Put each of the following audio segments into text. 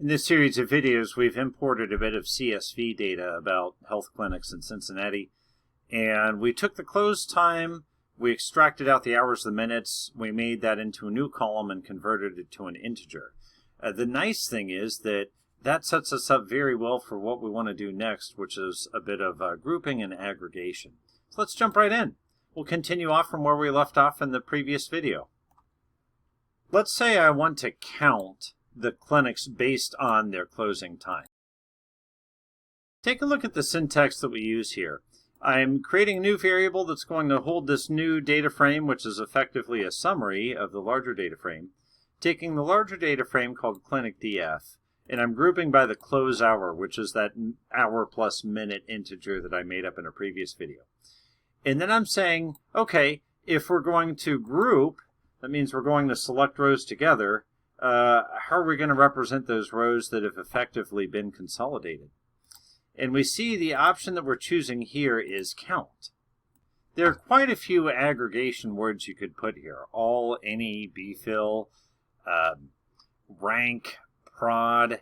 In this series of videos, we've imported a bit of CSV data about health clinics in Cincinnati, and we took the close time, we extracted out the hours, the minutes, we made that into a new column and converted it to an integer. The nice thing is that sets us up very well for what we want to do next, which is a bit of grouping and aggregation. So let's jump right in. We'll continue off from where we left off in the previous video. Let's say I want to count the clinics based on their closing time. Take a look at the syntax that we use here. I'm creating a new variable that's going to hold this new data frame, which is effectively a summary of the larger data frame, taking the larger data frame called clinicDF, and I'm grouping by the close hour, which is that hour plus minute integer that I made up in a previous video. And then I'm saying, okay, if we're going to group, that means we're going to select rows together. How are we going to represent those rows that have effectively been consolidated? And we see the option that we're choosing here is count. There are quite a few aggregation words you could put here. All, any, bfill, rank, prod,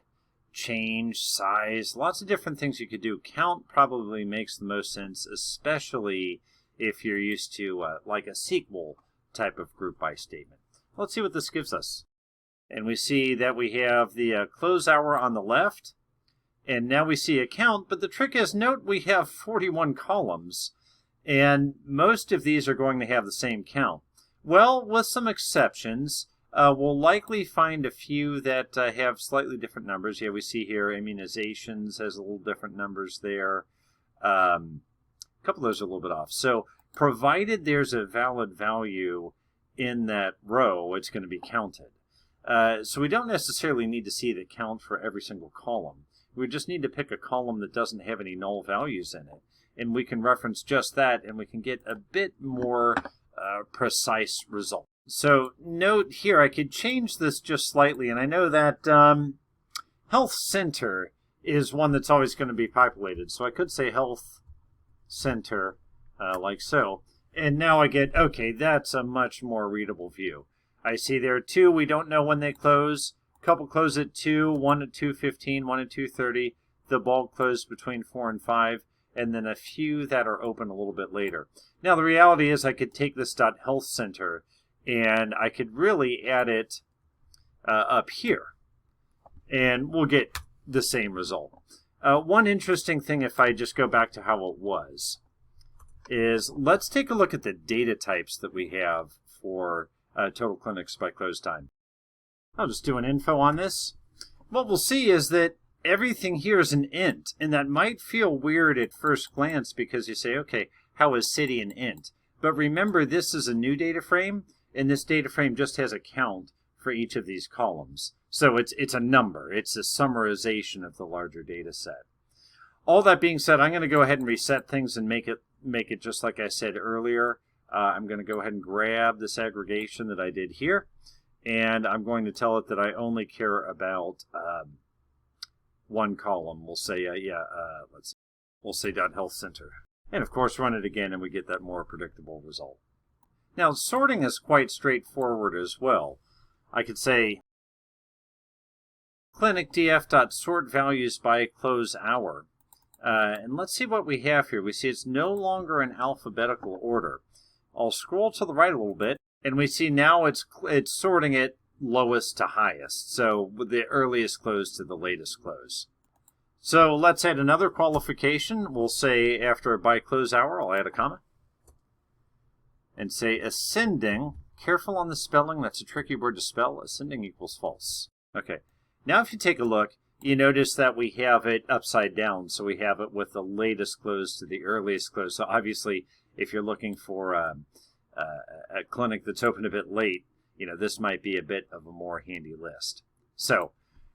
change, size, lots of different things you could do. Count probably makes the most sense, especially if you're used to like a SQL type of group by statement. Let's see what this gives us. And we see that we have the close hour on the left, and now we see a count, but the trick is, note we have 41 columns, and most of these are going to have the same count. Well, with some exceptions, we'll likely find a few that have slightly different numbers. Yeah, we see here immunizations has a little different numbers there. A couple of those are a little bit off. So provided there's a valid value in that row, it's going to be counted. So we don't necessarily need to see the count for every single column. We just need to pick a column that doesn't have any null values in it. And we can reference just that, and we can get a bit more precise result. So note here, I could change this just slightly, and I know that health center is one that's always going to be populated. So I could say health center like so. And now I get, okay, that's a much more readable view. I see there are two, we don't know when they close. A couple close at 2, one at 2:15, one at 2:30. The bulk closed between 4 and 5, and then a few that are open a little bit later. Now the reality is I could take this .health center and I could really add it up here, and we'll get the same result. One interesting thing, if I just go back to how it was, is let's take a look at the data types that we have for Total Clinics by CloseTime. I'll just do an info on this. What we'll see is that everything here is an int, and that might feel weird at first glance because you say, okay, how is city an int? But remember, this is a new data frame, and this data frame just has a count for each of these columns. So it's a number. It's a summarization of the larger data set. All that being said, I'm going to go ahead and reset things and make it just like I said earlier. I'm going to go ahead and grab this aggregation that I did here, and I'm going to tell it that I only care about one column. We'll say, we'll say .health center. And of course, run it again, and we get that more predictable result. Now, sorting is quite straightforward as well. I could say clinicDF.sort values by close hour. And let's see what we have here. We see it's no longer in alphabetical order. I'll scroll to the right a little bit, and we see now it's sorting it lowest to highest. So the earliest close to the latest close. So let's add another qualification. We'll say after by close hour, I'll add a comma. And say ascending. Careful on the spelling. That's a tricky word to spell. Ascending equals false. Okay. Now if you take a look, you notice that we have it upside down. So we have it with the latest close to the earliest close. So obviously, if you're looking for a clinic that's open a bit late, this might be a bit of a more handy list. So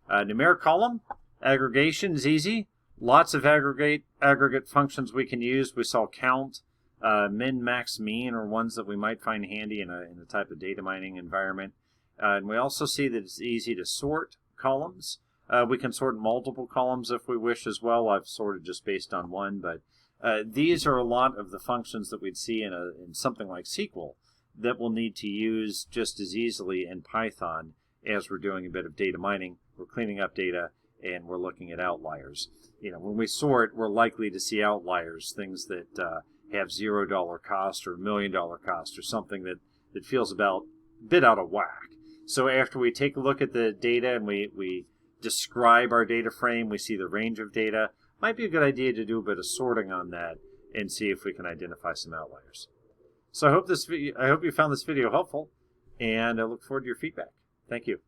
numeric column, aggregation is easy. Lots of aggregate functions we can use. We saw count, min, max, mean are ones that we might find handy in a type of data mining environment. And we also see that it's easy to sort columns. We can sort multiple columns if we wish as well. I've sorted just based on one, but these are a lot of the functions that we'd see in something like SQL that we'll need to use just as easily in Python as we're doing a bit of data mining we're cleaning up data, and we're looking at outliers. When we sort, we're likely to see outliers, things that have $0 cost or $1 million cost, or something that feels a bit out of whack. So after we take a look at the data and we describe our data frame, we see the range of data, might be a good idea to do a bit of sorting on that and see if we can identify some outliers. So I hope you found this video helpful, and I look forward to your feedback. Thank you.